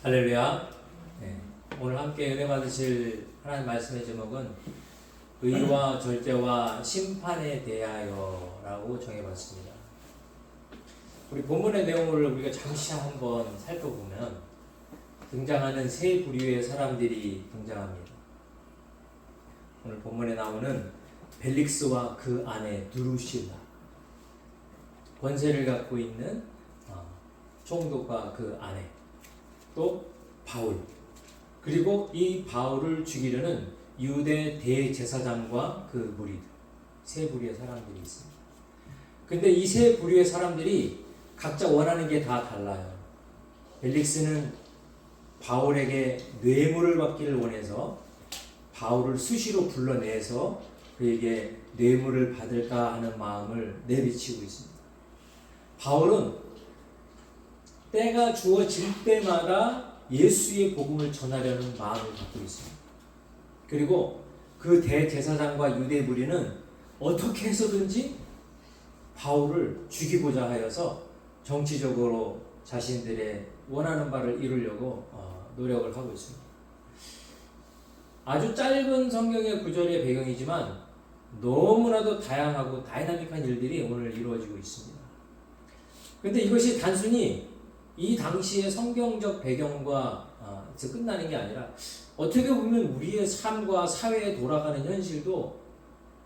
할렐루야. 네. 오늘 함께 은혜 받으실 하나님 말씀의 제목은 의와 절제와 심판에 대하여 라고 정해봤습니다. 우리 본문의 내용을 우리가 잠시 한번 살펴보면 등장하는 세 부류의 사람들이 등장합니다. 오늘 본문에 나오는 벨릭스와 그 아내 두루실라, 권세를 갖고 있는 총독과 그 아내, 또 바울, 그리고 이 바울을 죽이려는 유대 대제사장과 그 무리들, 세 부류의 사람들이 있습니다. 근데 이 세 부류의 사람들이 각자 원하는 게 다 달라요. 벨릭스는 바울에게 뇌물을 받기를 원해서 바울을 수시로 불러내서 그에게 뇌물을 받을까 하는 마음을 내비치고 있습니다. 바울은 때가 주어질 때마다 예수의 복음을 전하려는 마음을 갖고 있습니다. 그리고 그 대제사장과 유대 무리는 어떻게 해서든지 바울을 죽이고자 하여서 정치적으로 자신들의 원하는 바를 이루려고 노력을 하고 있습니다. 아주 짧은 성경의 구절의 배경이지만 너무나도 다양하고 다이나믹한 일들이 오늘 이루어지고 있습니다. 그런데 이것이 단순히 이 당시의 성경적 배경과 끝나는 게 아니라 어떻게 보면 우리의 삶과 사회에 돌아가는 현실도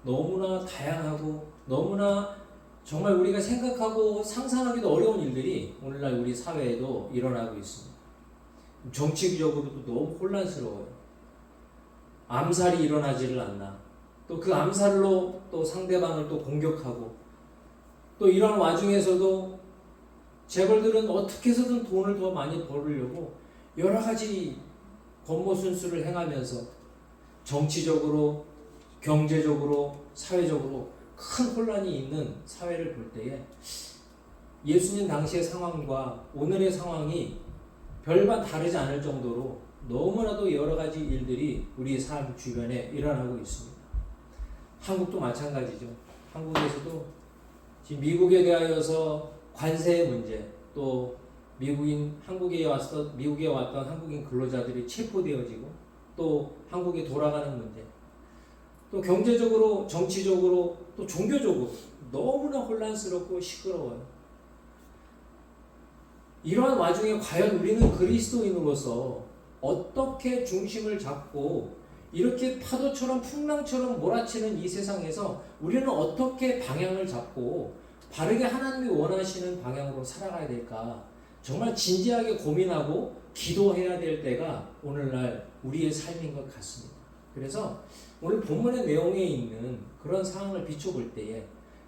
너무나 다양하고 너무나 정말 우리가 생각하고 상상하기도 어려운 일들이 오늘날 우리 사회에도 일어나고 있습니다. 정치적으로도 너무 혼란스러워요. 암살이 일어나지를 않나. 또 그 암살로 또 상대방을 또 공격하고, 또 이런 와중에서도 재벌들은 어떻게 해서든 돈을 더 많이 벌으려고 여러 가지 권모순수를 행하면서 정치적으로, 경제적으로, 사회적으로 큰 혼란이 있는 사회를 볼 때에 예수님 당시의 상황과 오늘의 상황이 별반 다르지 않을 정도로 너무나도 여러 가지 일들이 우리 삶 주변에 일어나고 있습니다. 한국도 마찬가지죠. 한국에서도 지금 미국에 대하여서 관세의 문제, 또 한국에 왔던 한국인 근로자들이 체포되어지고, 또 한국에 돌아가는 문제, 또 경제적으로, 정치적으로, 또 종교적으로 너무나 혼란스럽고 시끄러워요. 이러한 와중에 과연 우리는 그리스도인으로서 어떻게 중심을 잡고 이렇게 파도처럼 풍랑처럼 몰아치는 이 세상에서 우리는 어떻게 방향을 잡고 바르게 하나님이 원하시는 방향으로 살아가야 될까? 정말 진지하게 고민하고 기도해야 될 때가 오늘날 우리의 삶인 것 같습니다. 그래서 오늘 본문의 내용에 있는 그런 상황을 비춰볼 때에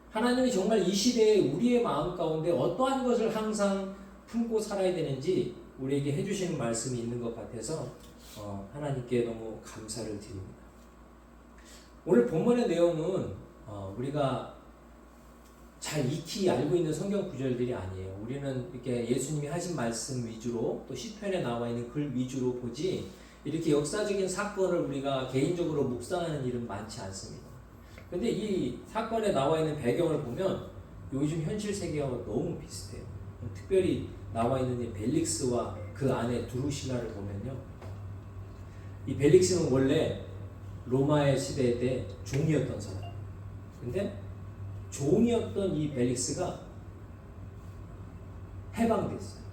하나님이 정말 이 시대에 우리의 마음 가운데 어떠한 것을 항상 품고 살아야 되는지 우리에게 해주시는 말씀이 있는 것 같아서 하나님께 너무 감사를 드립니다. 오늘 본문의 내용은 우리가 잘 익히 알고 있는 성경 구절들이 아니에요. 우리는 이렇게 예수님이 하신 말씀 위주로, 또 시편에 나와 있는 글 위주로 보지, 이렇게 역사적인 사건을 우리가 개인적으로 묵상하는 일은 많지 않습니다. 근데 이 사건에 나와 있는 배경을 보면 요즘 현실 세계와 너무 비슷해요. 특별히 나와 있는 이 벨릭스와 그 아내 두루실라를 보면요, 이 벨릭스는 원래 로마의 시대 때 종이었던 사람. 근데 종이었던 이 벨릭스가 해방됐어요.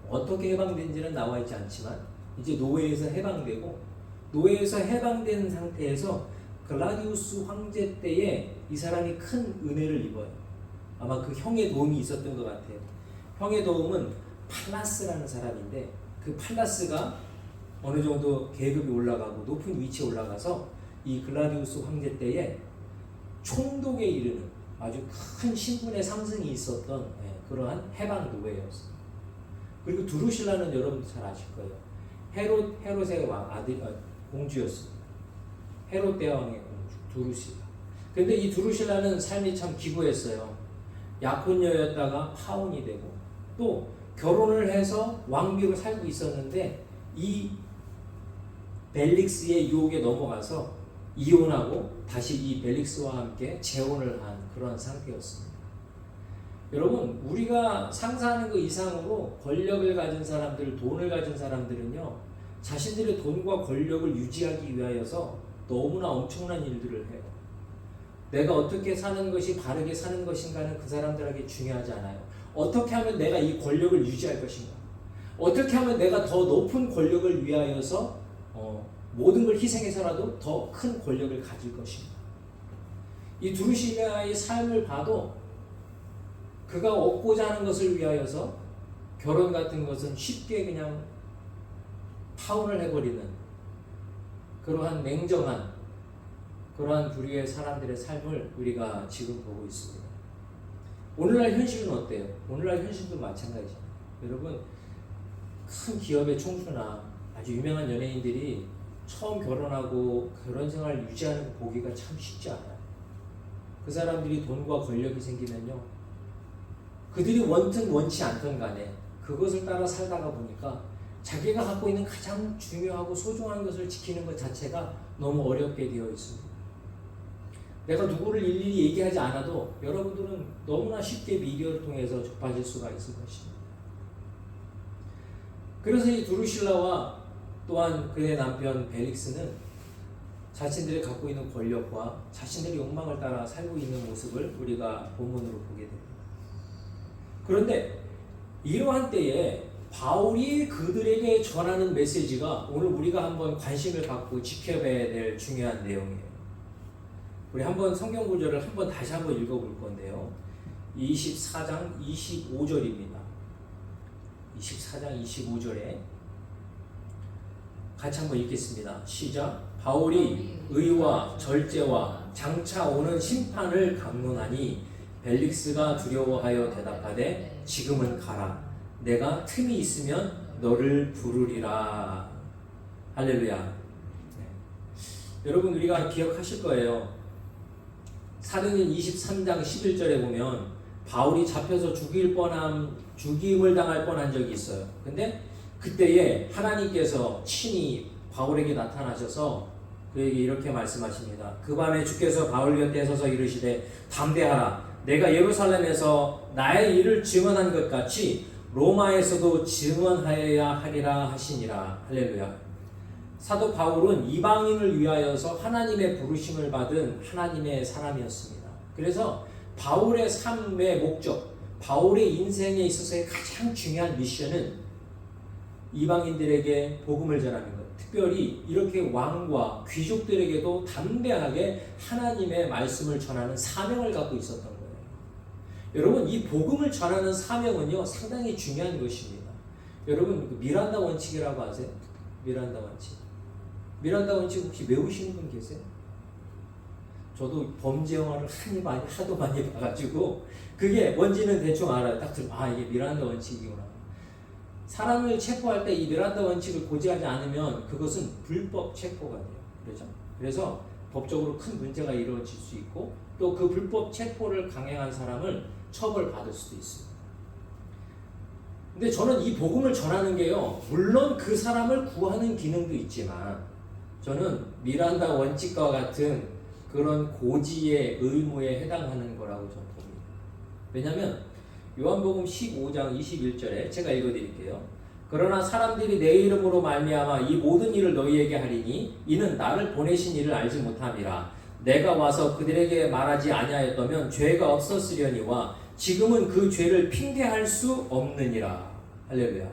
어떻게 해방된지는 나와 있지 않지만 이제 노예에서 해방되고, 노예에서 해방된 상태에서 글라디우스 황제 때에 이 사람이 큰 은혜를 입어요. 아마 그 형의 도움이 있었던 것 같아요. 형의 도움은 팔라스라는 사람인데, 그 팔라스가 어느 정도 계급이 올라가고 높은 위치에 올라가서 이 글라디우스 황제 때에 총독에 이르는 아주 큰 신분의 상승이 있었던 그러한 해방 노예였어요. 그리고 두루실라는 여러분도 잘 아실 거예요. 헤롯의 공주였습니다. 헤롯 대왕의 공주 두루실라. 근데 이 두루실라는 삶이 참 기구했어요. 약혼녀였다가 파혼이 되고, 또 결혼을 해서 왕비로 살고 있었는데 이 벨릭스의 유혹에 넘어가서 이혼하고 다시 이 벨릭스와 함께 재혼을 한 그런 상태였습니다. 여러분, 우리가 상상하는 그 이상으로 권력을 가진 사람들, 돈을 가진 사람들은요, 자신들의 돈과 권력을 유지하기 위하여서 너무나 엄청난 일들을 해요. 내가 어떻게 사는 것이 바르게 사는 것인가는 그 사람들에게 중요하지 않아요. 어떻게 하면 내가 이 권력을 유지할 것인가? 어떻게 하면 내가 더 높은 권력을 위하여서 모든 걸 희생해서라도 더 큰 권력을 가질 것인가? 이 드루실라의 삶을 봐도 그가 얻고자 하는 것을 위하여서 결혼 같은 것은 쉽게 그냥 파혼을 해버리는 그러한 냉정한 그러한 부류의 사람들의 삶을 우리가 지금 보고 있습니다. 오늘날 현실은 어때요? 오늘날 현실도 마찬가지죠. 여러분, 큰 기업의 총수나 아주 유명한 연예인들이 처음 결혼하고 결혼 생활을 유지하는 거 보기가 참 쉽지 않아요. 그 사람들이 돈과 권력이 생기면요, 그들이 원든 원치 않던 간에 그것을 따라 살다가 보니까 자기가 갖고 있는 가장 중요하고 소중한 것을 지키는 것 자체가 너무 어렵게 되어 있습니다. 내가 누구를 일일이 얘기하지 않아도 여러분들은 너무나 쉽게 미디어를 통해서 접하실 수가 있을 것입니다. 그래서 이 드루실라와 또한 그의 남편 벨릭스는 자신들이 갖고 있는 권력과 자신들의 욕망을 따라 살고 있는 모습을 우리가 본문으로 보게 됩니다. 그런데 이러한 때에 바울이 그들에게 전하는 메시지가 오늘 우리가 한번 관심을 갖고 지켜봐야 될 중요한 내용이에요. 우리 한번 성경 구절을 다시 한번 읽어볼 건데요. 24장 25절입니다. 24장 25절에 같이 한번 읽겠습니다. 시작. 바울이 의와 절제와 장차 오는 심판을 강론하니 벨릭스가 두려워하여 대답하되 지금은 가라. 내가 틈이 있으면 너를 부르리라. 할렐루야. 네. 여러분, 우리가 기억하실 거예요. 사도행전 23장 11절에 보면 바울이 잡혀서 죽임을 당할 뻔한 적이 있어요. 근데 그때에 하나님께서 친히 바울에게 나타나셔서 그에게 이렇게 말씀하십니다. 그 밤에 주께서 바울 곁에 서서 이르시되 담대하라. 내가 예루살렘에서 나의 일을 증언한 것 같이 로마에서도 증언하여야 하리라 하시니라. 할렐루야. 사도 바울은 이방인을 위하여서 하나님의 부르심을 받은 하나님의 사람이었습니다. 그래서 바울의 삶의 목적, 바울의 인생에 있어서의 가장 중요한 미션은 이방인들에게 복음을 전하는 것, 특별히 이렇게 왕과 귀족들에게도 담대하게 하나님의 말씀을 전하는 사명을 갖고 있었던 거예요. 여러분, 이 복음을 전하는 사명은요, 상당히 중요한 것입니다. 여러분, 미란다 원칙이라고 아세요? 미란다 원칙. 미란다 원칙 혹시 외우시는 분 계세요? 저도 범죄 영화를 하도 많이 봐가지고 그게 뭔지는 대충 알아요. 딱 들으면 이게 미란다 원칙이구나. 사람을 체포할 때 이 미란다 원칙을 고지하지 않으면 그것은 불법 체포가 돼요. 그렇죠? 그래서 법적으로 큰 문제가 이루어질 수 있고 또 그 불법 체포를 강행한 사람을 처벌받을 수도 있습니다. 근데 저는 이 복음을 전하는 게요, 물론 그 사람을 구하는 기능도 있지만 저는 미란다 원칙과 같은 그런 고지의 의무에 해당하는 거라고 저는 봅니다. 왜냐하면 요한복음 15장 21절에 제가 읽어드릴게요. 그러나 사람들이 내 이름으로 말미암아 이 모든 일을 너희에게 하리니 이는 나를 보내신 이를 알지 못함이라. 내가 와서 그들에게 말하지 아니하였다면 죄가 없었으려니와 지금은 그 죄를 핑계할 수 없느니라. 할렐루야.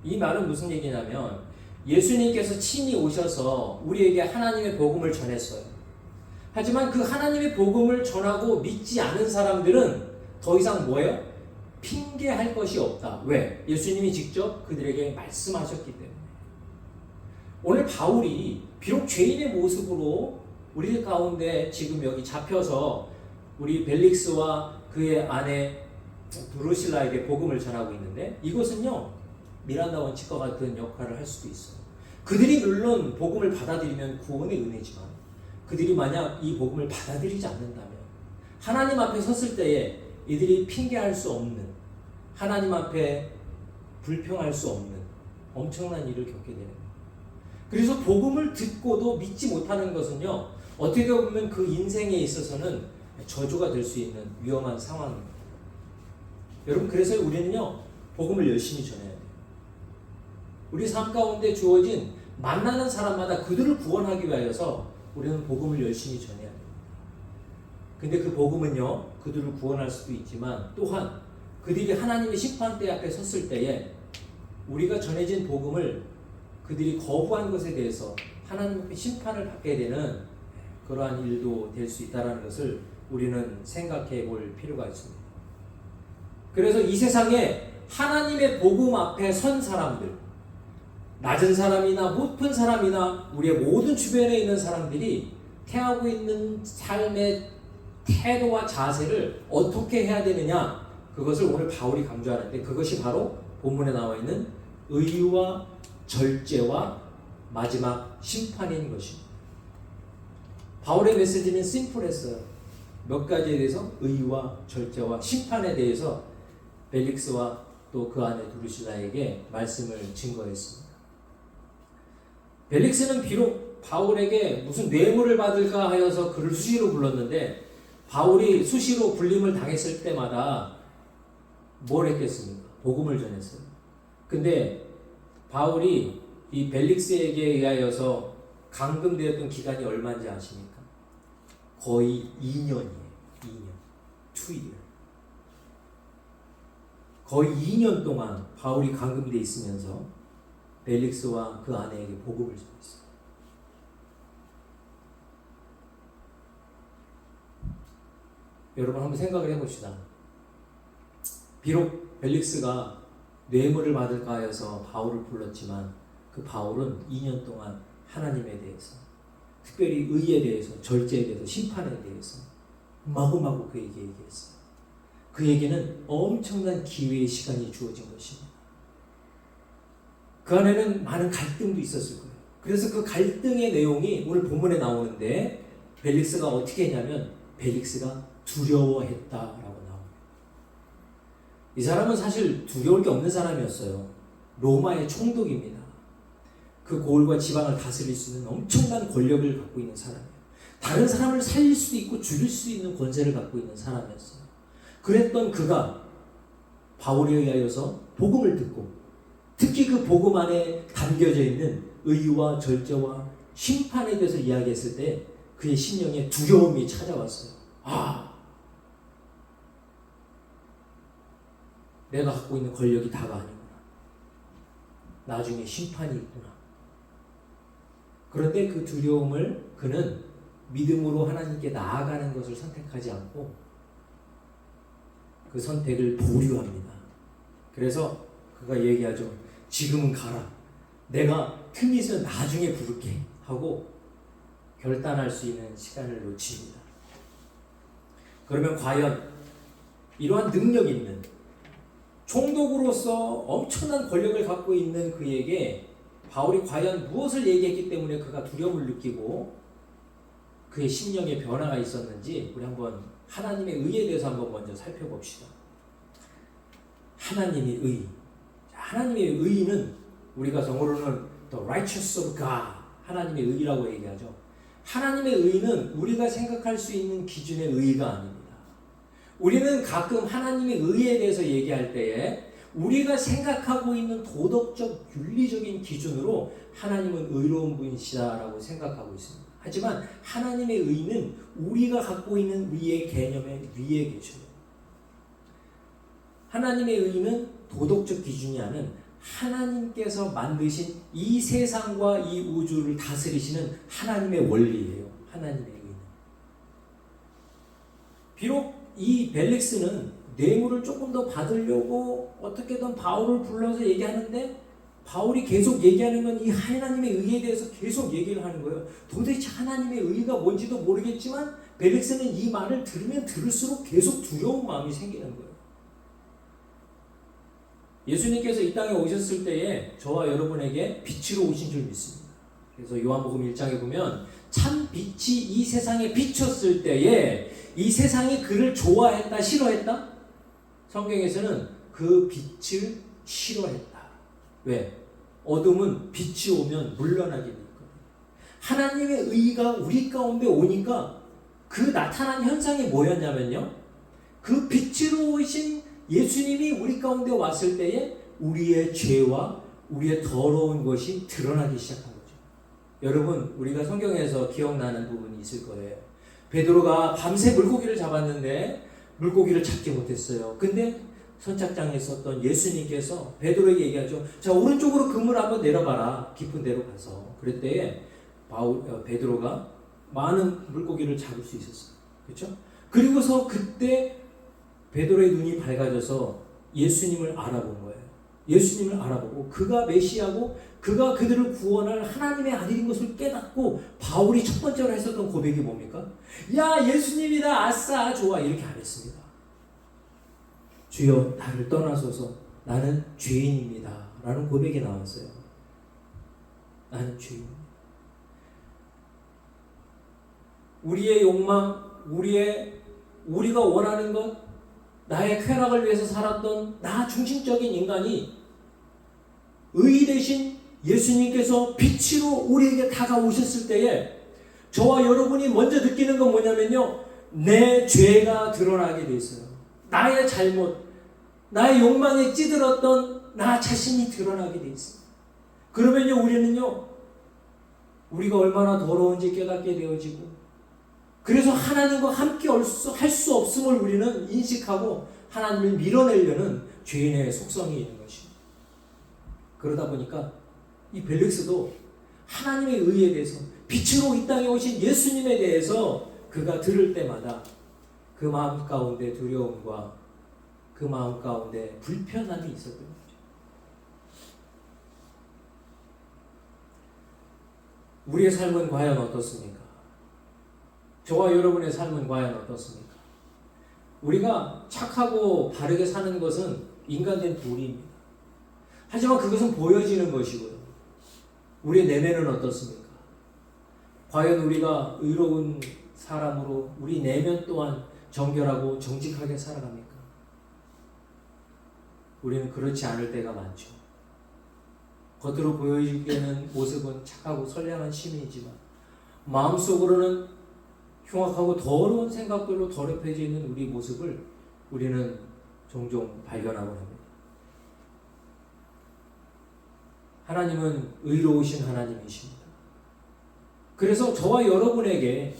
이 말은 무슨 얘기냐면 예수님께서 친히 오셔서 우리에게 하나님의 복음을 전했어요. 하지만 그 하나님의 복음을 전하고 믿지 않은 사람들은 더 이상 뭐예요? 핑계할 것이 없다. 왜? 예수님이 직접 그들에게 말씀하셨기 때문에. 오늘 바울이 비록 죄인의 모습으로 우리들 가운데 지금 여기 잡혀서 우리 벨릭스와 그의 아내 드루실라에게 복음을 전하고 있는데 이것은요, 미란다 원칙과 같은 역할을 할 수도 있어요. 그들이 물론 복음을 받아들이면 구원의 은혜지만 그들이 만약 이 복음을 받아들이지 않는다면 하나님 앞에 섰을 때에 이들이 핑계할 수 없는, 하나님 앞에 불평할 수 없는 엄청난 일을 겪게 되는 거예요. 그래서 복음을 듣고도 믿지 못하는 것은요, 어떻게 보면 그 인생에 있어서는 저주가 될 수 있는 위험한 상황입니다. 여러분, 그래서 우리는요, 복음을 열심히 전해야 돼요. 우리 삶 가운데 주어진 만나는 사람마다 그들을 구원하기 위하여서 우리는 복음을 열심히 전해야 돼요. 근데 그 복음은요, 그들을 구원할 수도 있지만 또한 그들이 하나님의 심판대 앞에 섰을 때에 우리가 전해진 복음을 그들이 거부한 것에 대해서 하나님의 심판을 받게 되는 그러한 일도 될 수 있다는 것을 우리는 생각해 볼 필요가 있습니다. 그래서 이 세상에 하나님의 복음 앞에 선 사람들, 낮은 사람이나 높은 사람이나 우리의 모든 주변에 있는 사람들이 태하고 있는 삶의 태도와 자세를 어떻게 해야 되느냐, 그것을 오늘 바울이 강조하는데 그것이 바로 본문에 나와 있는 의와 절제와 마지막 심판인 것입니다. 바울의 메시지는 심플했어요. 몇 가지에 대해서 의와 절제와 심판에 대해서 벨릭스와 또 그 안에 두루실라에게 말씀을 증거했습니다. 벨릭스는 비록 바울에게 무슨 뇌물을 받을까 하여서 그를 수시로 불렀는데 바울이 수시로 불림을 당했을 때마다 뭘 했겠습니까? 복음을 전했어요. 근데 바울이 이 벨릭스에게 의하여서 감금되었던 기간이 얼마인지 아십니까? 거의 2년이에요. 2년. 2year. 거의 2년 동안 바울이 감금되어 있으면서 벨릭스와 그 아내에게 복음을 전했어요. 여러분 한번 생각을 해봅시다. 비록 벨릭스가 뇌물을 받을까 하여서 바울을 불렀지만 그 바울은 2년 동안 하나님에 대해서, 특별히 의에 대해서, 절제에 대해서, 심판에 대해서 마구마구 그에게 얘기했어요. 그에게는 엄청난 기회의 시간이 주어진 것입니다. 그 안에는 많은 갈등도 있었을 거예요. 그래서 그 갈등의 내용이 오늘 본문에 나오는데 벨릭스가 어떻게 했냐면 벨릭스가 두려워했다라고 나옵니다. 이 사람은 사실 두려울 게 없는 사람이었어요. 로마의 총독입니다. 그 고을과 지방을 다스릴 수 있는 엄청난 권력을 갖고 있는 사람이에요. 다른 사람을 살릴 수도 있고 죽일 수 있는 권세를 갖고 있는 사람이었어요. 그랬던 그가 바울에 의하여서 복음을 듣고 특히 그 복음 안에 담겨져 있는 의와 절제와 심판에 대해서 이야기했을 때 그의 심령에 두려움이 찾아왔어요. 아, 내가 갖고 있는 권력이 다가 아니구나. 나중에 심판이 있구나. 그런데 그 두려움을 그는 믿음으로 하나님께 나아가는 것을 선택하지 않고 그 선택을 보류합니다. 그래서 그가 얘기하죠. 지금은 가라. 내가 틈이 있으면 나중에 부를게 하고 결단할 수 있는 시간을 놓칩니다. 그러면 과연 이러한 능력 있는 총독으로서 엄청난 권력을 갖고 있는 그에게 바울이 과연 무엇을 얘기했기 때문에 그가 두려움을 느끼고 그의 심령에 변화가 있었는지 우리 한번 하나님의 의에 대해서 한번 먼저 살펴봅시다. 하나님의 의. 하나님의 의는 우리가 영어로는 the righteous of God, 하나님의 의라고 얘기하죠. 하나님의 의는 우리가 생각할 수 있는 기준의 의가 아닙니다. 우리는 가끔 하나님의 의에 대해서 얘기할 때에 우리가 생각하고 있는 도덕적 윤리적인 기준으로 하나님은 의로운 분이시다라고 생각하고 있습니다. 하지만 하나님의 의는 우리가 갖고 있는 의의 개념의 위에 계셔요. 하나님의 의는 도덕적 기준이 아닌 하나님께서 만드신 이 세상과 이 우주를 다스리시는 하나님의 원리예요. 하나님의 의는. 비록 이 벨릭스는 뇌물을 조금 더 받으려고 어떻게든 바울을 불러서 얘기하는데 바울이 계속 얘기하는 건 이 하나님의 의에 대해서 계속 얘기를 하는 거예요. 도대체 하나님의 의가 뭔지도 모르겠지만 벨릭스는 이 말을 들으면 들을수록 계속 두려운 마음이 생기는 거예요. 예수님께서 이 땅에 오셨을 때에 저와 여러분에게 빛으로 오신 줄 믿습니다. 그래서 요한복음 1장에 보면 참 빛이 이 세상에 비쳤을 때에 이 세상이 그를 좋아했다, 싫어했다? 성경에서는 그 빛을 싫어했다. 왜? 어둠은 빛이 오면 물러나게 될 거예요. 하나님의 의가 우리 가운데 오니까 그 나타난 현상이 뭐였냐면요. 그 빛으로 오신 예수님이 우리 가운데 왔을 때에 우리의 죄와 우리의 더러운 것이 드러나기 시작한 거죠. 여러분, 우리가 성경에서 기억나는 부분이 있을 거예요. 베드로가 밤새 물고기를 잡았는데 물고기를 잡지 못했어요. 근데 선착장에 있었던 예수님께서 베드로에게 얘기하죠. 자, 오른쪽으로 그물 한번 내려봐라. 깊은 데로 가서. 그랬더니 베드로가 많은 물고기를 잡을 수 있었어요. 그렇죠? 그리고서 그때 베드로의 눈이 밝아져서 예수님을 알아본 거예요. 예수님을 알아보고 그가 메시아고 그가 그들을 구원할 하나님의 아들인 것을 깨닫고 바울이 첫 번째로 했었던 고백이 뭡니까? 야, 예수님이다. 아싸, 좋아. 이렇게 안 했습니다. 주여, 나를 떠나소서. 나는 죄인입니다. 라는 고백이 나왔어요. 나는 죄인입니다. 우리의 욕망, 우리가 원하는 것, 나의 쾌락을 위해서 살았던 나 중심적인 인간이 의 대신 예수님께서 빛으로 우리에게 다가오셨을 때에 저와 여러분이 먼저 느끼는 건 뭐냐면요, 내 죄가 드러나게 돼 있어요. 나의 잘못, 나의 욕망에 찌들었던 나 자신이 드러나게 돼 있어요. 그러면요, 우리가 얼마나 더러운지 깨닫게 되어지고, 그래서 하나님과 함께 할 수 없음을 우리는 인식하고 하나님을 밀어내려는 죄인의 속성이 있는 것입니다. 그러다 보니까 이 벨릭스도 하나님의 의에 대해서, 빛으로 이 땅에 오신 예수님에 대해서 그가 들을 때마다 그 마음 가운데 두려움과 그 마음 가운데 불편함이 있었던 거죠. 우리의 삶은 과연 어떻습니까? 저와 여러분의 삶은 과연 어떻습니까? 우리가 착하고 바르게 사는 것은 인간된 도리입니다. 하지만 그것은 보여지는 것이고요. 우리의 내면은 어떻습니까? 과연 우리가 의로운 사람으로 우리 내면 또한 정결하고 정직하게 살아갑니까? 우리는 그렇지 않을 때가 많죠. 겉으로 보여지는 모습은 착하고 선량한 시민이지만 마음속으로는 흉악하고 더러운 생각들로 더럽혀져 있는 우리 모습을 우리는 종종 발견하곤 합니다. 하나님은 의로우신 하나님이십니다. 그래서 저와 여러분에게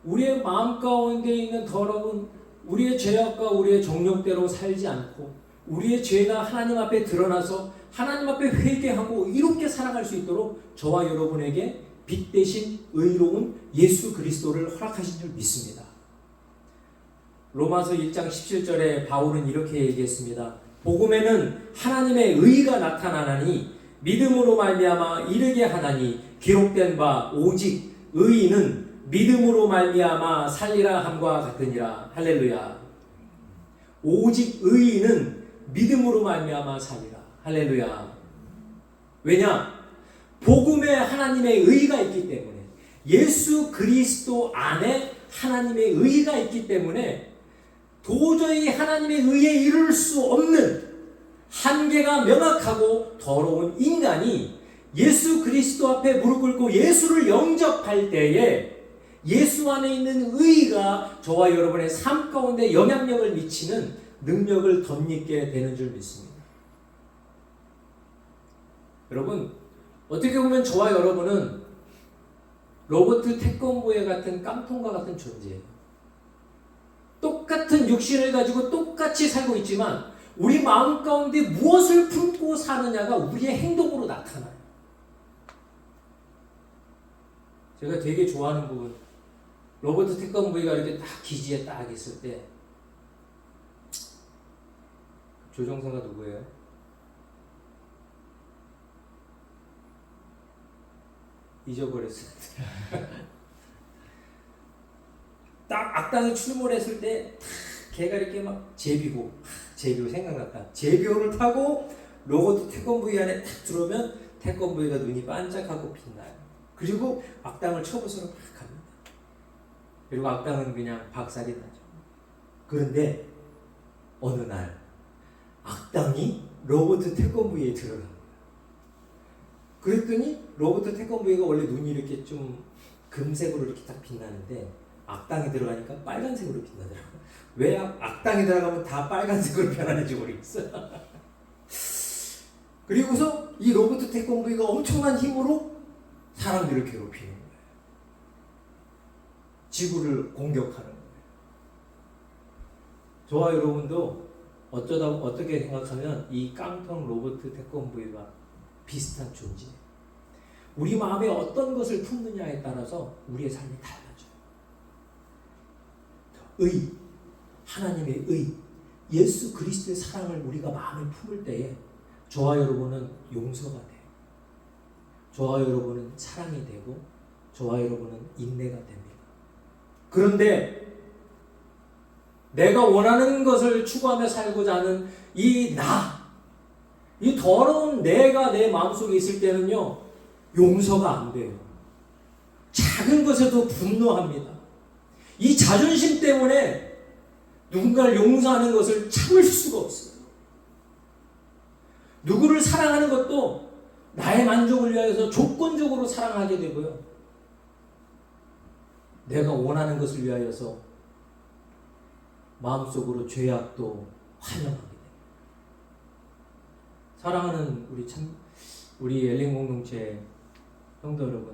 우리의 마음 가운데 있는 더러운 우리의 죄악과 우리의 정욕대로 살지 않고 우리의 죄가 하나님 앞에 드러나서 하나님 앞에 회개하고 이롭게 살아갈 수 있도록 저와 여러분에게 빛 대신 의로운 예수 그리스도를 허락하신 줄 믿습니다. 로마서 1장 17절에 바울은 이렇게 얘기했습니다. 복음에는 하나님의 의가 나타나나니 믿음으로 말미암아 이르게 하나니 기록된 바 오직 의인은 믿음으로 말미암아 살리라 함과 같으니라. 할렐루야. 오직 의인은 믿음으로 말미암아 살리라. 할렐루야. 왜냐? 복음에 하나님의 의가 있기 때문에, 예수 그리스도 안에 하나님의 의가 있기 때문에 도저히 하나님의 의에 이룰 수 없는 한계가 명확하고 더러운 인간이 예수 그리스도 앞에 무릎 꿇고 예수를 영접할 때에 예수 안에 있는 의가 저와 여러분의 삶 가운데 영향력을 미치는 능력을 덧입게 되는 줄 믿습니다. 여러분, 어떻게 보면 저와 여러분은 로버트 태권브의 같은 깡통과 같은 존재예요. 똑같은 육신을 가지고 똑같이 살고 있지만 우리 마음 가운데 무엇을 품고 사느냐가 우리의 행동으로 나타나요. 제가 되게 좋아하는 부분, 로버트 태권브가 이렇게 딱 기지에 딱 있을 때, 조종사가 누구예요? 잊어버렸어요. 딱 악당이 출몰했을 때 걔가 이렇게 막 제비호 생각났다. 제비호를 타고 로버트 태권브이 안에 딱 들어오면 태권브이가 눈이 반짝하고 빛나요. 그리고 악당을 쳐부수러 막 갑니다. 그리고 악당은 그냥 박살이 나죠. 그런데 어느 날 악당이 로버트 태권브이에 들어갑니다. 그랬더니 로버트 태권브이가 원래 눈이 이렇게 좀 금색으로 이렇게 딱 빛나는데 악당이 들어가니까 빨간색으로 빛나더라고요. 왜 악당이 들어가면 다 빨간색으로 변하는지 모르겠어요. 그리고서 이 로버트 태권브이가 엄청난 힘으로 사람들을 괴롭히는 거예요. 지구를 공격하는 거예요. 저와 여러분도 어떻게 생각하면 이 깡통 로버트 태권브이가 비슷한 존재예요. 우리 마음에 어떤 것을 품느냐에 따라서 우리의 삶이 달라져요. 의, 하나님의 의, 예수 그리스도의 사랑을 우리가 마음에 품을 때에 저와 여러분은 용서가 돼요. 저와 여러분은 사랑이 되고 저와 여러분은 인내가 됩니다. 그런데 내가 원하는 것을 추구하며 살고자 하는 이 더러운 내가 내 마음속에 있을 때는요, 용서가 안 돼요. 작은 것에도 분노합니다. 이 자존심 때문에 누군가를 용서하는 것을 참을 수가 없어요. 누구를 사랑하는 것도 나의 만족을 위하여서 조건적으로 사랑하게 되고요. 내가 원하는 것을 위하여서 마음속으로 죄악도 환영하게 됩니다. 사랑하는 우리 엘링 공동체 성도 여러분,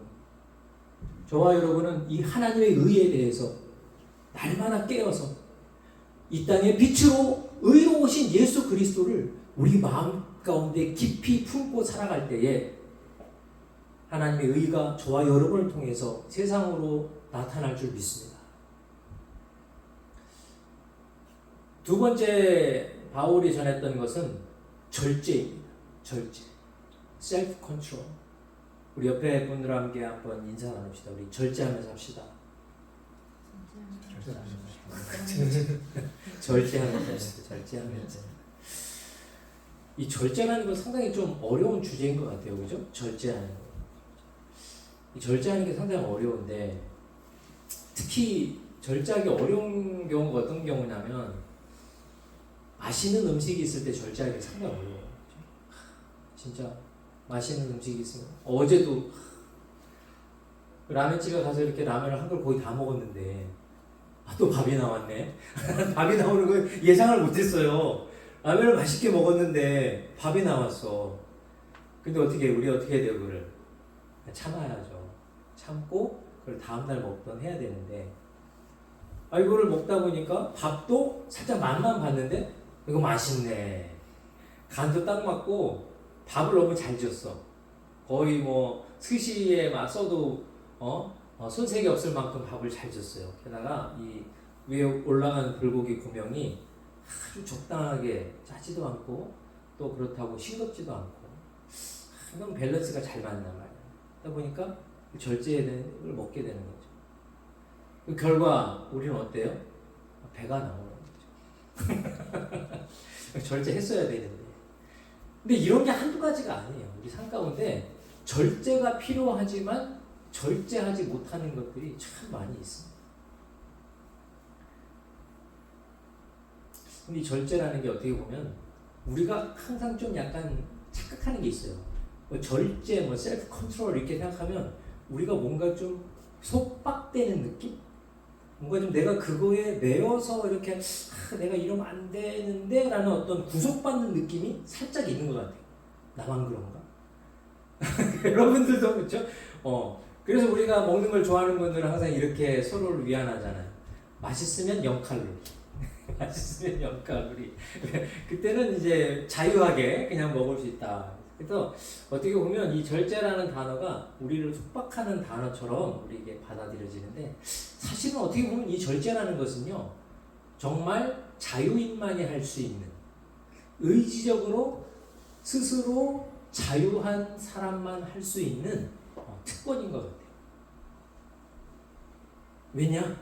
저와 여러분은 이 하나님의 의에 대해서 날마다 깨어서 이 땅의 빛으로 의로우신 예수 그리스도를 우리 마음 가운데 깊이 품고 살아갈 때에 하나님의 의가 저와 여러분을 통해서 세상으로 나타날 줄 믿습니다. 두 번째 바울이 전했던 것은 절제입니다. 절제. 셀프 컨트롤. 우리 옆에 분들과 함께 한번 인사 나눕시다. 우리 절제하면서 합시다. 절제하면서 합시다. 절제하면서. 이 절제라는 건 상당히 좀 어려운 주제인 것 같아요. 그죠? 절제하는 거. 이 절제하는 게 상당히 어려운데, 특히 절제하기 어려운 경우가 어떤 경우냐면, 맛있는 음식이 있을 때 절제하기 상당히 어려워요. 진짜 맛있는 음식이 있으면, 어제도 라면집에 가서 이렇게 라면을 한 걸 거의 다 먹었는데 또 밥이 나왔네. 밥이 나오는 걸 예상을 못했어요. 라면을 맛있게 먹었는데 밥이 나왔어. 근데 우리 어떻게 해야 돼요? 그걸 참아야죠. 참고 그걸 다음날 먹던 해야 되는데, 이거를 먹다 보니까 밥도 살짝 맛만 봤는데 이거 맛있네. 간도 딱 맞고 밥을 너무 잘 지었어. 거의 뭐 스시에 막 써도 손색이 없을 만큼 밥을 잘 지었어요. 게다가 이 위에 올라간 불고기 고명이 아주 적당하게 짜지도 않고 또 그렇다고 싱겁지도 않고 이건 밸런스가 잘 맞나 말이에요. 그러다 보니까 절제를 먹게 되는 거죠. 그 결과 우리는 어때요? 배가 나오는 거죠. 절제했어야 되는데. 근데 이런 게 한두 가지가 아니에요. 우리 삶 가운데 절제가 필요하지만 절제하지 못하는 것들이 참 많이 있습니다. 근데 이 절제라는 게 어떻게 보면 우리가 항상 좀 약간 착각하는 게 있어요. 절제, 셀프 컨트롤 이렇게 생각하면 우리가 뭔가 좀 속박되는 느낌? 뭔가 좀 내가 그거에 매여서 이렇게 내가 이러면 안 되는데 라는 어떤 구속받는 느낌이 살짝 있는 것 같아요. 나만 그런가? 여러분들도 그렇죠? 그래서 우리가 먹는 걸 좋아하는 분들은 항상 이렇게 서로를 위안하잖아요. 맛있으면 0칼로리. 맛있으면 0칼로리. 그때는 이제 자유하게 그냥 먹을 수 있다. 그래서 어떻게 보면 이 절제라는 단어가 우리를 속박하는 단어처럼 우리에게 받아들여지는데, 사실은 어떻게 보면 이 절제라는 것은요, 정말 자유인만이 할 수 있는, 의지적으로 스스로 자유한 사람만 할 수 있는 특권인 것 같아요. 왜냐?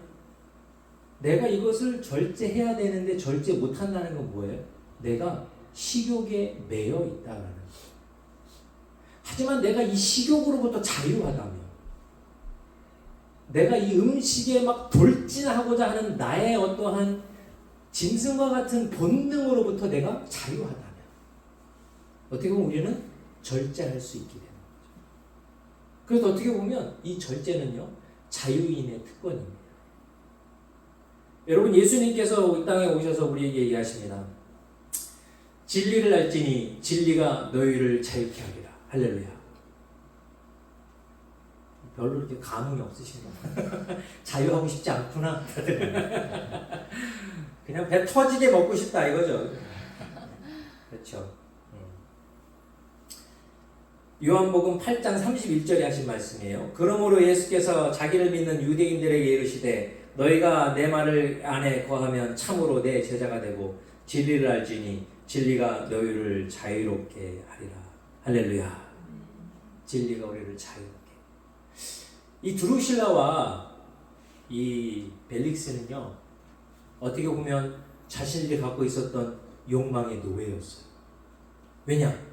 내가 이것을 절제해야 되는데 절제 못한다는 건 뭐예요? 내가 식욕에 매여 있다라는 거예요. 하지만 내가 이 식욕으로부터 자유하다면, 내가 이 음식에 막 돌진하고자 하는 나의 어떠한 짐승과 같은 본능으로부터 내가 자유하다면, 어떻게 보면 우리는 절제할 수 있게 되는 거죠. 그래서 어떻게 보면 이 절제는요, 자유인의 특권입니다. 여러분, 예수님께서 이 땅에 오셔서 우리에게 얘기하십니다. 진리를 알지니 진리가 너희를 자유케 하리라. 할렐루야. 별로 이렇게 감흥이 없으신가? 자유하고 싶지 않구나. 그냥 배 터지게 먹고 싶다 이거죠. 그렇죠. 요한복음 8장 31절에 하신 말씀이에요. 그러므로 예수께서 자기를 믿는 유대인들에게 이르시되 너희가 내 말을 안에 거하면 참으로 내 제자가 되고 진리를 알지니 진리가 너희를 자유롭게 하리라. 할렐루야. 진리가 우리를 자유롭게. 이 드루실라와 이 벨릭스는요, 어떻게 보면 자신들이 갖고 있었던 욕망의 노예였어요. 왜냐?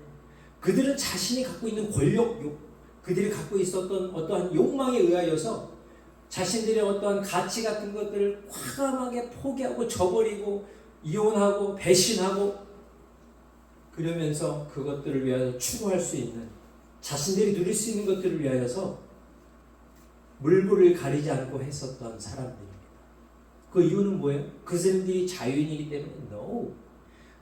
그들은 자신이 갖고 있는 권력, 그들이 갖고 있었던 어떠한 욕망에 의하여서 자신들의 어떠한 가치 같은 것들을 과감하게 포기하고 저버리고 이혼하고 배신하고 그러면서 그것들을 위하여 추구할 수 있는, 자신들이 누릴 수 있는 것들을 위하여서 물불을 가리지 않고 했었던 사람들입니다. 그 이유는 뭐예요? 그 사람들이 자유인이기 때문에? No.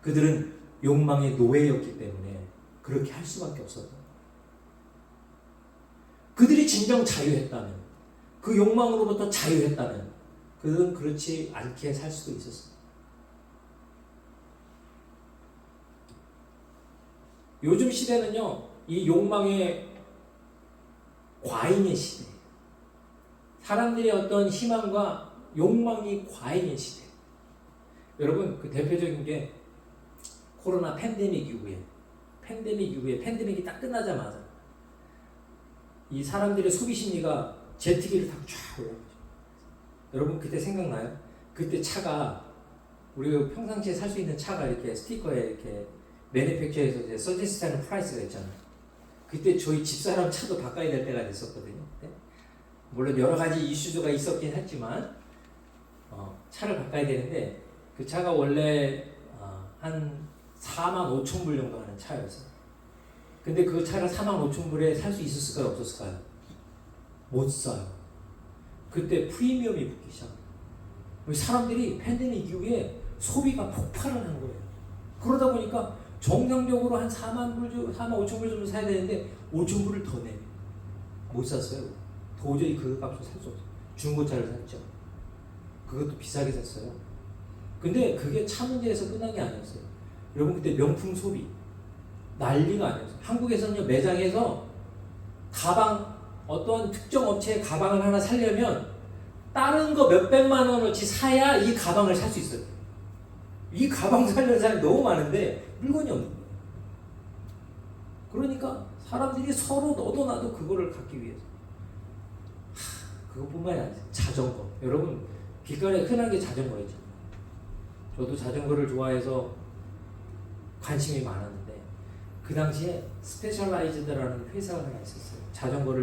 그들은 욕망의 노예였기 때문에 그렇게 할 수밖에 없었던 거예요. 그들이 진정 자유했다면, 그 욕망으로부터 자유했다면 그들은 그렇지 않게 살 수도 있었습니다. 요즘 시대는요, 이 욕망의 과잉의 시대, 사람들의 어떤 희망과 욕망이 과잉의 시대. 여러분, 그 대표적인 게 코로나 팬데믹 이후에, 팬데믹이 딱 끝나자마자 이 사람들의 소비 심리가 제트기를 타고 쫙 올라가죠. 여러분, 그때 생각나요? 그때 차가, 우리가 평상시에 살 수 있는 차가 이렇게 스티커에 이렇게 매니팩처에서 이제 서제스트하는 프라이스가 있잖아요. 그때 저희 집사람 차도 바꿔야 될 때가 됐었거든요. 물론 여러 가지 이슈가 있었긴 했지만 차를 바꿔야 되는데, 그 차가 원래 한 45,000불 정도 하는 차였어요. 근데 그 차를 45,000불에 살 수 있었을까요? 없었을까요? 못 사요. 그때 프리미엄이 붙기 시작해요. 사람들이 팬데믹 이후에 소비가 폭발을 한 거예요. 그러다 보니까 정상적으로 한 45,000불 정도 사야 되는데 5,000불을 더 내. 못 샀어요. 도저히 그 값을 살 수 없어요. 중고차를 샀죠. 그것도 비싸게 샀어요. 근데 그게 차 문제에서 끝난 게 아니었어요. 여러분, 그때 명품 소비 난리가 아니었어요. 한국에서는요, 매장에서 가방, 어떤 특정 업체의 가방을 하나 사려면 다른 거 몇백만 원어치 사야 이 가방을 살 수 있어요. 이 가방 사려는 사람이 너무 많은데 물건이 없는 거예요. 그러니까 사람들이 서로 너도 나도 그거를 갖기 위해서. 그것뿐만이 아니죠. 자전거. 여러분, 길거리에 흔한 게 자전거였죠. 저도 자전거를 좋아해서 관심이 많았는데, 그 당시에 스페셜라이즈드라는 회사가 하나 있었어요.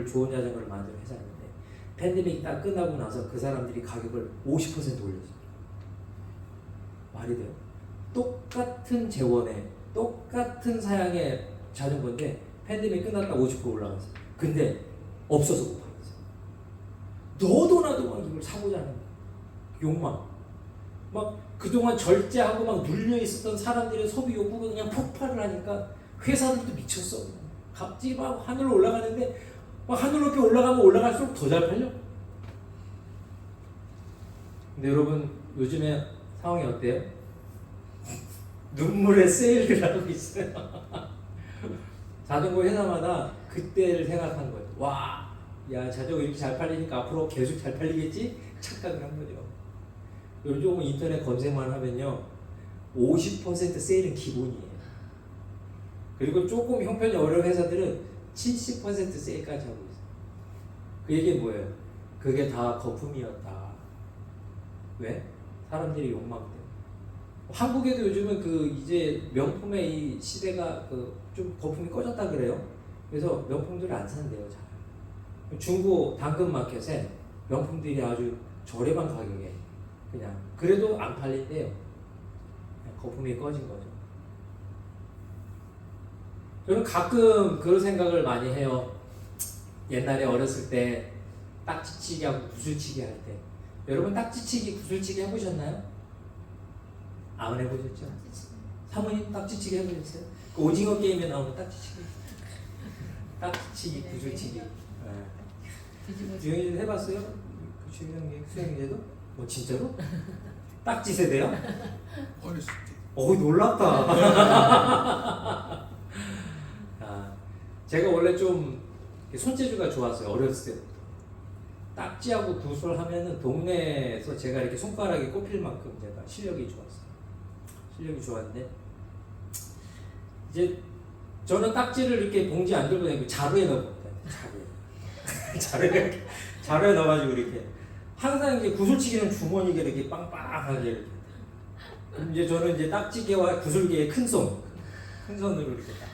좋은 자전거를 만드는 회사였는데, 팬데믹 딱 끝나고 나서 그 사람들이 가격을 50% 올렸어요. 말이 돼요? 똑같은 재원에 똑같은 사양의 자전거인데 팬데믹 끝났다 50% 올라갔어요. 근데 없어서 못 팔았어요. 너도 나도 막 이걸 사고자 하는 욕망, 막 그동안 절제하고 막 눌려 있었던 사람들의 소비 욕구가 그냥 폭발을 하니까 회사들도 미쳤어. 갑자기 막 하늘로 올라가는데, 막 하늘 높이 올라가면 올라갈수록 더 잘 팔려. 근데 여러분, 요즘에 상황이 어때요? 눈물의 세일을 하고 있어요. 자전거 회사마다 그때를 생각한 거예요. 와, 야, 자전거 이렇게 잘 팔리니까 앞으로 계속 잘 팔리겠지? 착각을 한 거죠. 요즘 인터넷 검색만 하면요, 50% 세일은 기본이에요. 그리고 조금 형편이 어려운 회사들은 70% 세일까지 하고 있어요. 그 얘기는 뭐예요? 그게 다 거품이었다. 왜? 사람들이 욕망 때문에. 한국에도 요즘은 그 이제 명품의 이 시대가 좀 거품이 꺼졌다 그래요. 그래서 명품들을 안 산대요, 잘. 중고 당근마켓에 명품들이 아주 저렴한 가격에 그냥, 그래도 안 팔린대요. 거품이 꺼진 거죠. 저는 가끔 그런 생각을 많이 해요. 옛날에 어렸을 때 딱지치기 하고 구슬치기 할 때, 여러분 딱지치기, 구슬치기 해보셨나요? 안 해보셨죠? 사모님 딱지치기 해보셨어요? 그 오징어 게임에 나오는 딱지치기. 딱지치기, 구슬치기. 주영이도 해봤어요? 그 주영이 수영이제도? 진짜로? 딱지 세대요? 어렸을 때. 놀랍다. 제가 원래 좀 손재주가 좋았어요. 어렸을 때부터. 딱지하고 구슬 하면은 동네에서 제가 이렇게 손가락이 꼽힐 만큼 제가 실력이 좋았어요. 실력이 좋았는데 이제 저는 딱지를 이렇게 봉지 안 들고 다니고 자루에 넣어봅니다. 자루에 넣어가지고 이렇게 항상 이제 구슬치기는 주머니가 이렇게 빵빵하게 이렇게. 그럼 이제 저는 이제 딱지개와 구슬개의 큰 손으로 이렇게 딱.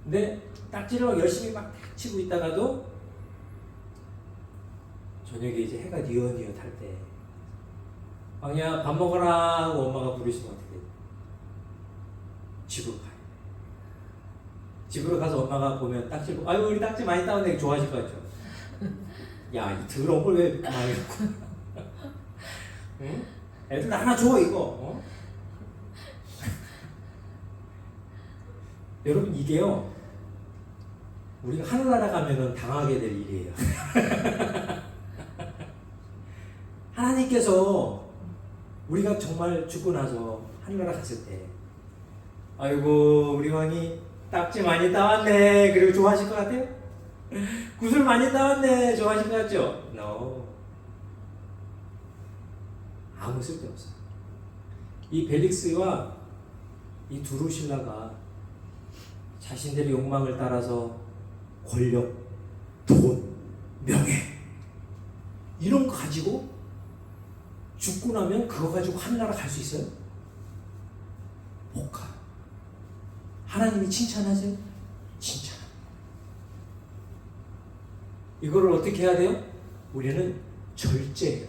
근데 딱지를 막 열심히 막 치고 있다가도 저녁에 이제 해가 뉘엿뉘엿할 때 왕이야 밥 먹어라 하고 엄마가 부르시면 어떻게 돼요? 집으로 가요. 집으로 가서 엄마가 보면 딱지 보고 아유 우리 딱지 많이 따왔네 좋아하실 것 같죠? 야 이 더러운 걸 왜 이렇게 많이 갖고 응? 애들 하나 줘 이거 여러분 이게요 우리가 하늘나라 가면은 당하게 될 일이에요. 하나님께서 우리가 정말 죽고 나서 하늘나라 갔을 때 아이고 우리 왕이 딱지 많이 따왔네 그리고 좋아하실 것 같아요? 구슬 많이 따왔네 좋아하실 것 같죠? No. 아무 쓸데없어요. 이 벨릭스와 이 두루실라가 자신들의 욕망을 따라서 권력, 돈, 명예 이런 거 가지고 죽고 나면 그거 가지고 하늘나라 갈 수 있어요? 못 가요. 하나님이 칭찬하세요? 칭찬. 이거를 어떻게 해야 돼요? 우리는 절제해요.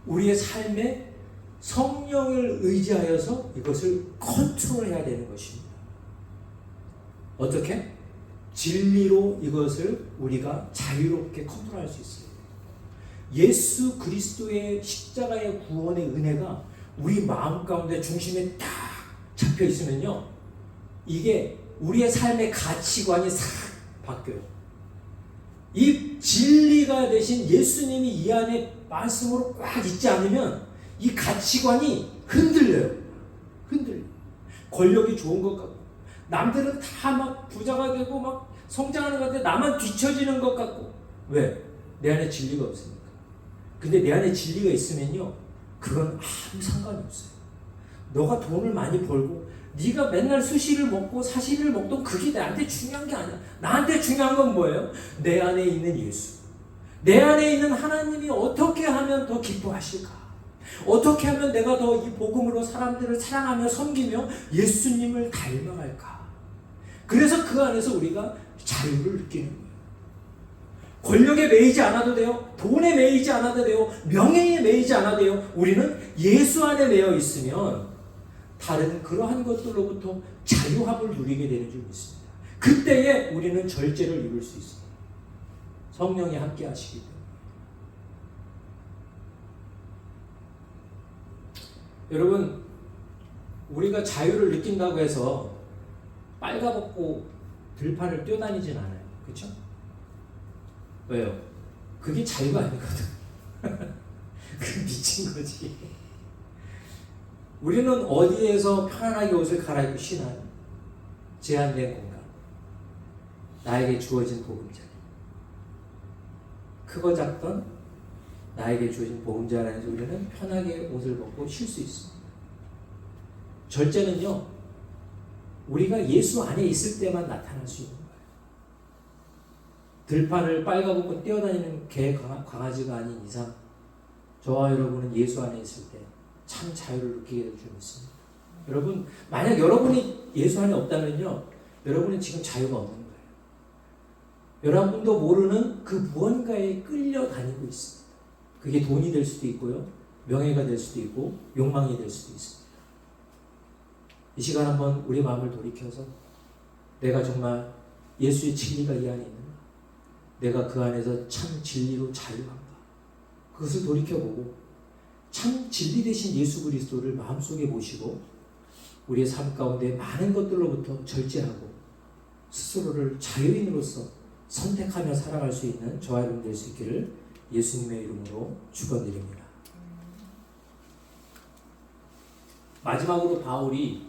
우리의 삶에 성령을 의지하여서 이것을 컨트롤해야 되는 것입니다. 어떻게? 진리로 이것을 우리가 자유롭게 컨트롤할 수 있어요. 예수 그리스도의 십자가의 구원의 은혜가 우리 마음 가운데 중심에 딱 잡혀 있으면요, 이게 우리의 삶의 가치관이 싹 바뀌어요. 이 진리가 되신 예수님이 이 안에 말씀으로 꽉 있지 않으면 이 가치관이 흔들려요. 흔들려. 권력이 좋은 것 같고, 남들은 다 막 부자가 되고 막 성장하는 것 같은데 나만 뒤처지는 것 같고. 왜? 내 안에 진리가 없으니까. 근데 내 안에 진리가 있으면요, 그건 아무 상관이 없어요. 너가 돈을 많이 벌고 네가 맨날 수시를 먹고 사시를 먹던 그게 나한테 중요한 게 아니야. 나한테 중요한 건 뭐예요? 내 안에 있는 예수. 내 안에 있는 하나님이 어떻게 하면 더 기뻐하실까? 어떻게 하면 내가 더 이 복음으로 사람들을 사랑하며 섬기며 예수님을 닮아갈까? 그래서 그 안에서 우리가 자유를 느끼는 거예요. 권력에 매이지 않아도 돼요. 돈에 매이지 않아도 돼요. 명예에 매이지 않아도 돼요. 우리는 예수 안에 매여 있으면 다른 그러한 것들로부터 자유함을 누리게 되는 줄 믿습니다. 그때에 우리는 절제를 이룰 수 있습니다. 성령이 함께 하시기 때문에. 여러분, 우리가 자유를 느낀다고 해서 빨가벗고 들판을 뛰어다니진 않아요. 그렇죠? 왜요? 그게 자유가 아니거든. 그 미친 거지. 우리는 어디에서 편안하게 옷을 갈아입고 쉬나요? 제한된 공간. 나에게 주어진 보금자리. 크고 작던 나에게 주어진 보금자리 안에서 우리는 편하게 옷을 벗고 쉴 수 있습니다. 절제는요, 우리가 예수 안에 있을 때만 나타날 수 있는 거예요. 들판을 빨가벗고 뛰어다니는 개, 강아지가 아닌 이상 저와 여러분은 예수 안에 있을 때 참 자유를 느끼게 될 줄 믿습니다. 여러분, 만약 여러분이 예수 안에 없다면요, 여러분은 지금 자유가 없는 거예요. 여러분도 모르는 그 무언가에 끌려다니고 있습니다. 그게 돈이 될 수도 있고요, 명예가 될 수도 있고, 욕망이 될 수도 있습니다. 이 시간 한번 우리 마음을 돌이켜서 내가 정말 예수의 진리가 이 안에 있는가? 내가 그 안에서 참 진리로 자유한가? 그것을 돌이켜보고 참 진리 되신 예수 그리스도를 마음속에 모시고 우리의 삶 가운데 많은 것들로부터 절제하고 스스로를 자유인으로서 선택하며 살아갈 수 있는 저와 여러분 될 수 있기를 예수님의 이름으로 축원드립니다. 마지막으로 바울이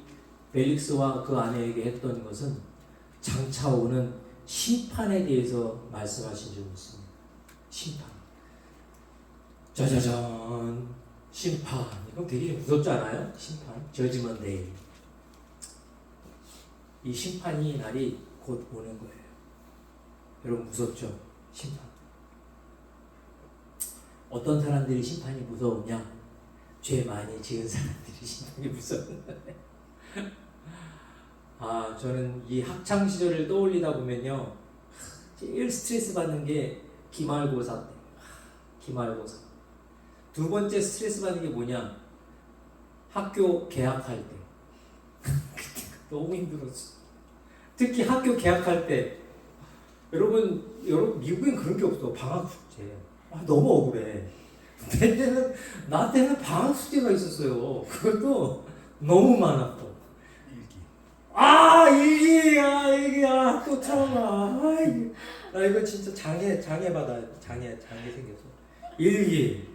벨릭스와 그 아내에게 했던 것은 장차 오는 심판에 대해서 말씀하신 적이 있습니다. 심판. 짜자잔. 심판. 이거 되게 무섭지 않아요? 심판. 저지먼 데이. 이 심판이 날이 곧 오는 거예요. 여러분 무섭죠? 심판. 어떤 사람들이 심판이 무서우냐? 죄 많이 지은 사람들이 심판이 무서운 거예요. 저는 이 학창 시절을 떠올리다 보면요, 제일 스트레스 받는 게 기말고사 때. 기말고사. 두 번째 스트레스 받는 게 뭐냐? 학교 개학할 때. 너무 힘들었어. 특히 학교 개학할 때. 여러분 미국엔 그런 게 없어. 방학 숙제. 너무 억울해. 나 때는 방학 숙제가 있었어요. 그것도 너무 많았고. 일기. 또 트라우마. 나 이거 진짜 장애 생겼어. 일기.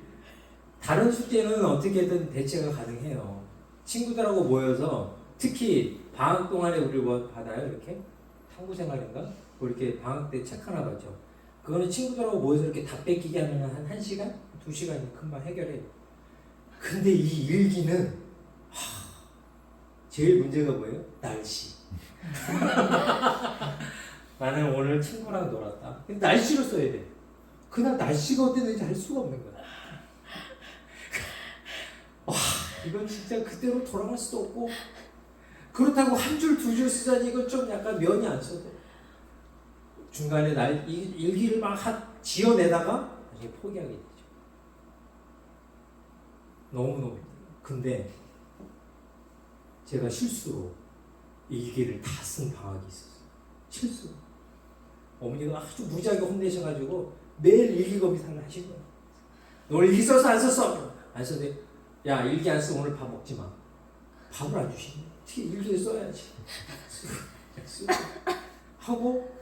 다른 숙제는 어떻게든 대체가 가능해요. 친구들하고 모여서 특히 방학 동안에 우리 뭐 받아요? 이렇게? 탐구생활인가? 뭐 이렇게 방학 때 책 하나 받죠. 그거는 친구들하고 모여서 이렇게 다 뺏기게 하면 한 1시간? 2시간이면 금방 해결해요. 근데 이 일기는 제일 문제가 뭐예요? 날씨. 나는 오늘 친구랑 놀았다. 근데 날씨로 써야 돼. 그날 날씨가 어땠는지 알 수가 없는 거야. 이건 진짜 그때로 돌아갈 수도 없고, 그렇다고 한 줄 두 줄 쓰자니 이건 좀 약간 면이 안 써도 중간에 일기를 막 지어내다가 나중에 포기하게 되죠. 너무너무. 근데 제가 실수로 일기를 다 쓴 방학이 있었어요. 실수로. 어머니가 아주 무지하게 혼내셔가지고 매일 일기 검사를 하신 거예요. 너 오늘 일기 썼어? 안 썼어? 안 썼는데, 야, 일기 안 쓰고 오늘 밥 먹지 마. 밥을 안 주시네. 어떻게 일기를 써야지. 하고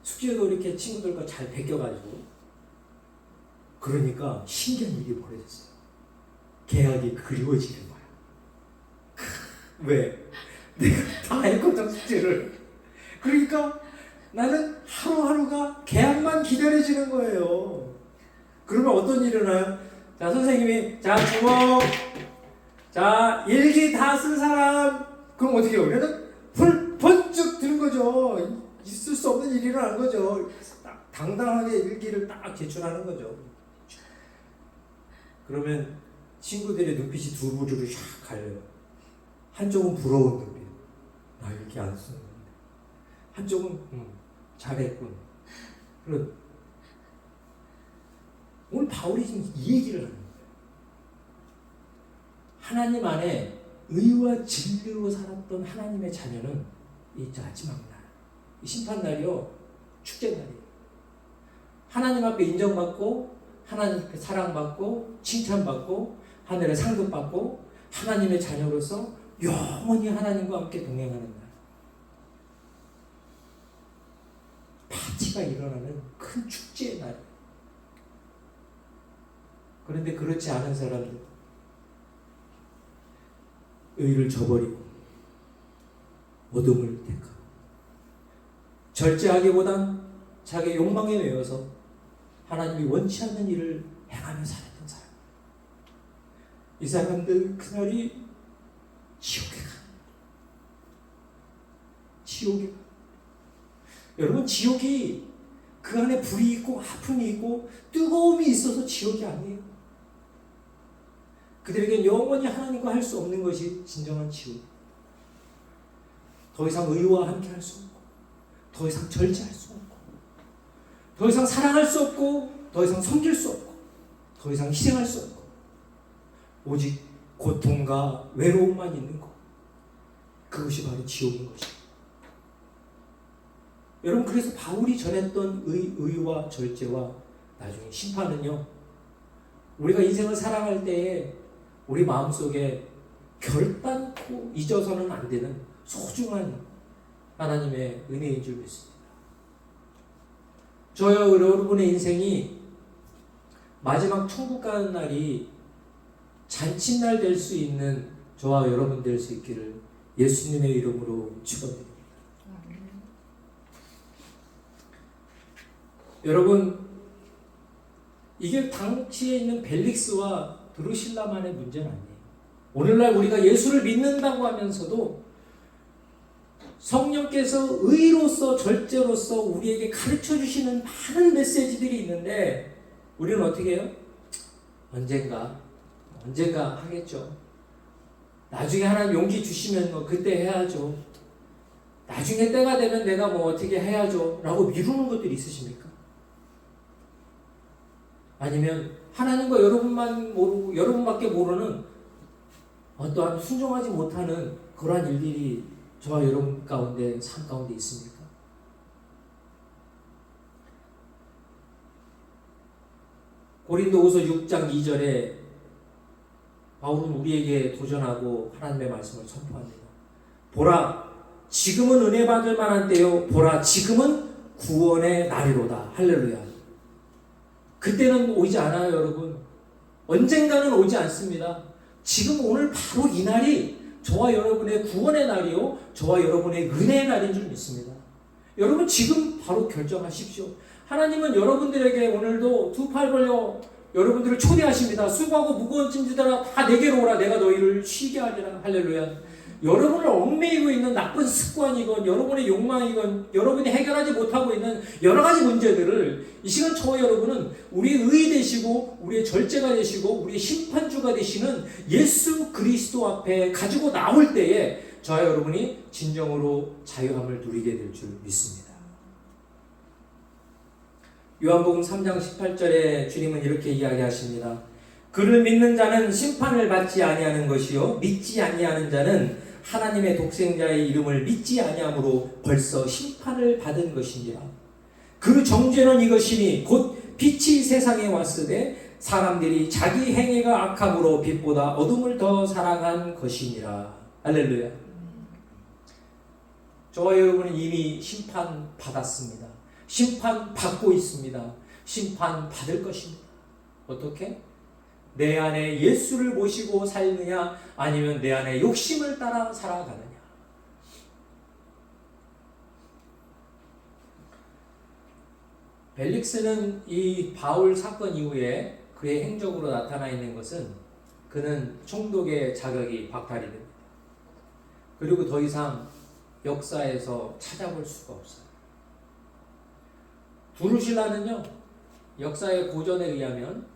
숙제도 이렇게 친구들과 잘 베껴가지고, 그러니까 신기한 일이 벌어졌어요. 계약이 그리워지는 거야. 왜? 내가 다 했거든, 숙제를. 그러니까 나는 하루하루가 계약만 기다려지는 거예요. 그러면 어떤 일이 일어나요? 자, 선생님이, 자, 주목. 자, 일기 다 쓴 사람. 그럼 어떻게 해요? 우리는 번쩍 드는 거죠. 있을 수 없는 일이 일어나는 거죠. 딱 당당하게 일기를 딱 제출하는 거죠. 그러면 친구들의 눈빛이 두 부류로 샥 갈려요. 한쪽은 부러운 눈빛. 나 일기 안 쓰는데. 한쪽은 잘했군. 그런. 오늘 바울이 지금 이 얘기를 하는 거예요. 하나님 안에 의와 진리로 살았던 하나님의 자녀는 이 마지막 날, 이 심판날이요, 축제날이에요. 하나님 앞에 인정받고, 하나님 앞에 사랑받고, 칭찬받고, 하늘의 상급받고, 하나님의 자녀로서 영원히 하나님과 함께 동행하는 날. 파티가 일어나는 큰 축제의 날. 그런데 그렇지 않은 사람들, 의를 저버리고 어둠을 택하고 절제하기보단 자기 욕망에 매여서 하나님이 원치 않는 일을 행하며 살았던 사람. 이 사람들 그날이 지옥에 가. 지옥에 가. 여러분, 지옥이 그 안에 불이 있고 아픔이 있고 뜨거움이 있어서 지옥이 아니에요. 그들에겐 영원히 하나님과 할 수 없는 것이 진정한 지옥. 더 이상 의와 함께 할 수 없고, 더 이상 절제할 수 없고, 더 이상 사랑할 수 없고, 더 이상 섬길 수 없고, 더 이상 희생할 수 없고, 오직 고통과 외로움만 있는 것. 그것이 바로 지옥인 것입니다. 여러분, 그래서 바울이 전했던 의와 절제와 나중에 심판은요, 우리가 인생을 살아갈 때에 우리 마음속에 결단코 잊어서는 안 되는 소중한 하나님의 은혜인 줄 믿습니다. 저요, 여러분의 인생이 마지막 천국 가는 날이 잔칫날 될 수 있는 저와 여러분 될 수 있기를 예수님의 이름으로 축원드립니다. 여러분, 이게 당시에 있는 벨릭스와 드루실라만의 문제는 아니에요. 오늘날 우리가 예수를 믿는다고 하면서도 성령께서 의로서 절제로서 우리에게 가르쳐 주시는 많은 메시지들이 있는데 우리는 어떻게 해요? 언젠가 하겠죠. 나중에 하나님 용기 주시면 뭐 그때 해야죠. 나중에 때가 되면 내가 뭐 어떻게 해야죠 라고 미루는 것들이 있으십니까? 아니면 하나님과 여러분밖에 모르는 어떠한 순종하지 못하는 그러한 일들이 저와 여러분 가운데, 삶 가운데 있습니까? 고린도후서 6장 2절에 바울은 우리에게 도전하고 하나님의 말씀을 선포합니다. 보라, 지금은 은혜 받을 만한 때요. 보라, 지금은 구원의 날이로다. 할렐루야. 그때는 오지 않아요, 여러분. 언젠가는 오지 않습니다. 지금 오늘 바로 이 날이 저와 여러분의 구원의 날이요, 저와 여러분의 은혜의 날인 줄 믿습니다. 여러분, 지금 바로 결정하십시오. 하나님은 여러분들에게 오늘도 두 팔 벌려 여러분들을 초대하십니다. 수고하고 무거운 짐지들아 다 내게로 오라. 내가 너희를 쉬게 하리라. 할렐루야. 여러분을 얽매이고 있는 나쁜 습관이건 여러분의 욕망이건 여러분이 해결하지 못하고 있는 여러 가지 문제들을 이 시간 저와 여러분은 우리의 의 되시고 우리의 절제가 되시고 우리의 심판주가 되시는 예수 그리스도 앞에 가지고 나올 때에 저와 여러분이 진정으로 자유함을 누리게 될 줄 믿습니다. 요한복음 3장 18절에 주님은 이렇게 이야기하십니다. 그를 믿는 자는 심판을 받지 아니하는 것이요 믿지 아니하는 자는 하나님의 독생자의 이름을 믿지 아니함으로 벌써 심판을 받은 것이니라. 그 정죄는 이것이니 곧 빛이 세상에 왔으되 사람들이 자기 행위가 악함으로 빛보다 어둠을 더 사랑한 것이니라. 할렐루야. 저와 여러분은 이미 심판 받았습니다. 심판 받고 있습니다. 심판 받을 것입니다. 어떻게? 내 안에 예수를 모시고 살느냐 아니면 내 안에 욕심을 따라 살아가느냐. 벨릭스는 이 바울 사건 이후에 그의 행적으로 나타나 있는 것은 그는 총독의 자격이 박탈이 됩니다. 그리고 더 이상 역사에서 찾아볼 수가 없어요. 두루실라는요, 역사의 고전에 의하면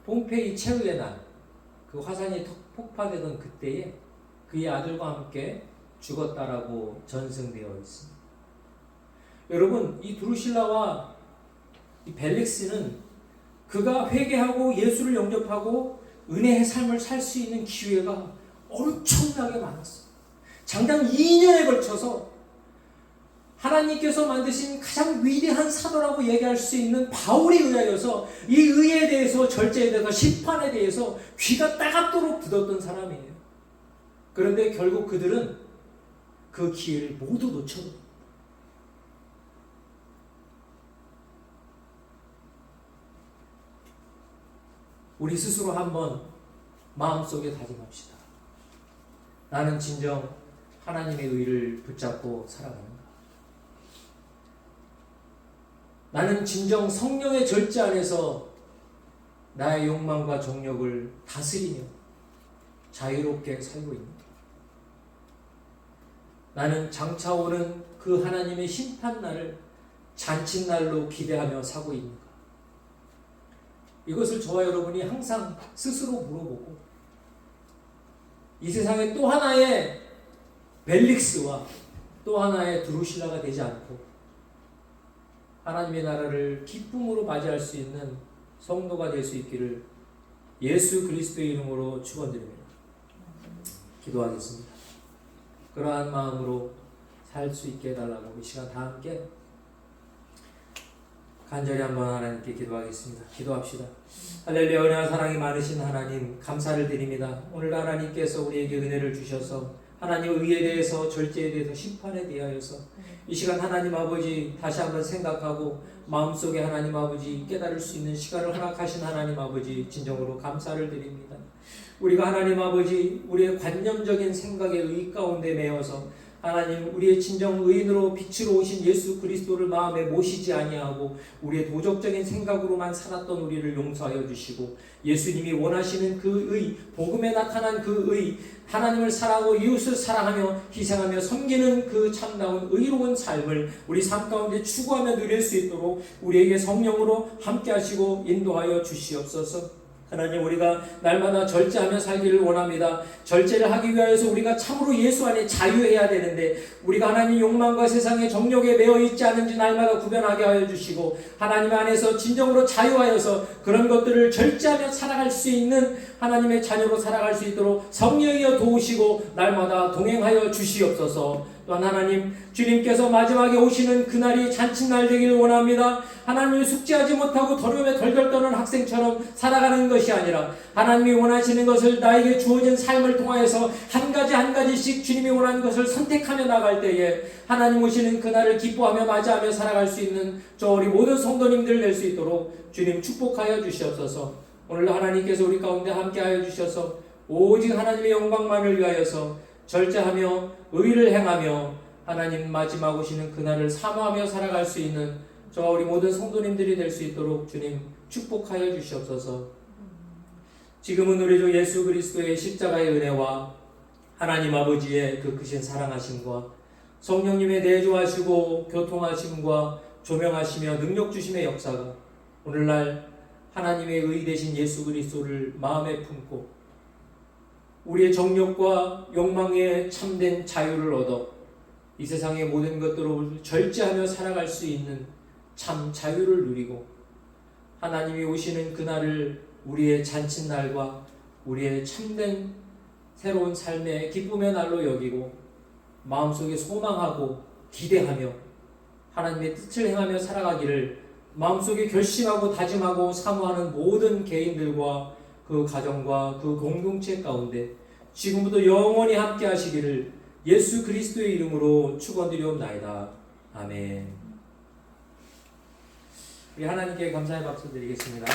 폼페이 최후의 날, 그 화산이 폭파되던 그때에 그의 아들과 함께 죽었다라고 전승되어 있습니다. 여러분, 이 두루실라와 이 벨릭스는 그가 회개하고 예수를 영접하고 은혜의 삶을 살 수 있는 기회가 엄청나게 많았어요. 장장 2년에 걸쳐서 하나님께서 만드신 가장 위대한 사도라고 얘기할 수 있는 바울에 의하여서 이 의에 대해서, 절제에 대해서, 심판에 대해서 귀가 따갑도록 듣었던 사람이에요. 그런데 결국 그들은 그 기회를 모두 놓쳐버립니다. 우리 스스로 한번 마음속에 다짐합시다. 나는 진정 하나님의 의를 붙잡고 살아가는가? 나는 진정 성령의 절제 안에서 나의 욕망과 정욕을 다스리며 자유롭게 살고 있는가? 나는 장차 오는 그 하나님의 심판날을 잔칫날로 기대하며 사고 있는가? 이것을 저와 여러분이 항상 스스로 물어보고 이 세상에 또 하나의 벨릭스와 또 하나의 드루실라가 되지 않고 하나님의 나라를 기쁨으로 맞이할 수 있는 성도가 될 수 있기를 예수 그리스도의 이름으로 축원드립니다. 기도하겠습니다. 그러한 마음으로 살 수 있게 해달라고 이 시간 다 함께 간절히 한번 하나님께 기도하겠습니다. 기도합시다. 할렐루야. 은혜와 사랑이 많으신 하나님 감사를 드립니다. 오늘 하나님께서 우리에게 은혜를 주셔서 하나님 의에 대해서 절제에 대해서 심판에 대하여서 이 시간 하나님 아버지 다시 한번 생각하고 마음속에 하나님 아버지 깨달을 수 있는 시간을 허락하신 하나님 아버지 진정으로 감사를 드립니다. 우리가 하나님 아버지 우리의 관념적인 생각의 의 가운데 매여서 하나님 우리의 진정 의인으로 빛으로 오신 예수 그리스도를 마음에 모시지 아니하고 우리의 도적적인 생각으로만 살았던 우리를 용서하여 주시고 예수님이 원하시는 그 의, 복음에 나타난 그 의, 하나님을 사랑하고 이웃을 사랑하며 희생하며 섬기는 그 참다운 의로운 삶을 우리 삶 가운데 추구하며 누릴 수 있도록 우리에게 성령으로 함께 하시고 인도하여 주시옵소서. 하나님 우리가 날마다 절제하며 살기를 원합니다. 절제를 하기 위하여서 우리가 참으로 예수 안에 자유해야 되는데 우리가 하나님 욕망과 세상의 정욕에 매여 있지 않은지 날마다 구별하게 하여 주시고 하나님 안에서 진정으로 자유하여서 그런 것들을 절제하며 살아갈 수 있는 하나님의 자녀로 살아갈 수 있도록 성령이여 도우시고 날마다 동행하여 주시옵소서. 또한 하나님 주님께서 마지막에 오시는 그날이 잔칫날 되길 원합니다. 하나님을 숙지하지 못하고 더러움에 덜덜 떠는 학생처럼 살아가는 것이 아니라 하나님이 원하시는 것을 나에게 주어진 삶을 통하여서 한 가지 한 가지씩 주님이 원하는 것을 선택하며 나갈 때에 하나님 오시는 그날을 기뻐하며 맞이하며 살아갈 수 있는 저 우리 모든 성도님들 될 수 있도록 주님 축복하여 주시옵소서. 오늘도 하나님께서 우리 가운데 함께하여 주셔서 오직 하나님의 영광만을 위하여서 절제하며 의를 행하며 하나님 마지막 오시는 그날을 사모하며 살아갈 수 있는 저 우리 모든 성도님들이 될 수 있도록 주님 축복하여 주시옵소서. 지금은 우리 주 예수 그리스도의 십자가의 은혜와 하나님 아버지의 그 크신 사랑하심과 성령님의 내주하시고 교통하심과 조명하시며 능력 주심의 역사가 오늘날 하나님의 의 되신 예수 그리스도를 마음에 품고 우리의 정욕과 욕망에 참된 자유를 얻어 이 세상의 모든 것들을 절제하며 살아갈 수 있는 참 자유를 누리고 하나님이 오시는 그날을 우리의 잔칫날과 우리의 참된 새로운 삶의 기쁨의 날로 여기고 마음속에 소망하고 기대하며 하나님의 뜻을 행하며 살아가기를 마음속에 결심하고 다짐하고 사모하는 모든 개인들과 그 가정과 그 공동체 가운데 지금부터 영원히 함께 하시기를 예수 그리스도의 이름으로 축원드리옵나이다. 아멘. 우리 하나님께 감사의 박수 드리겠습니다.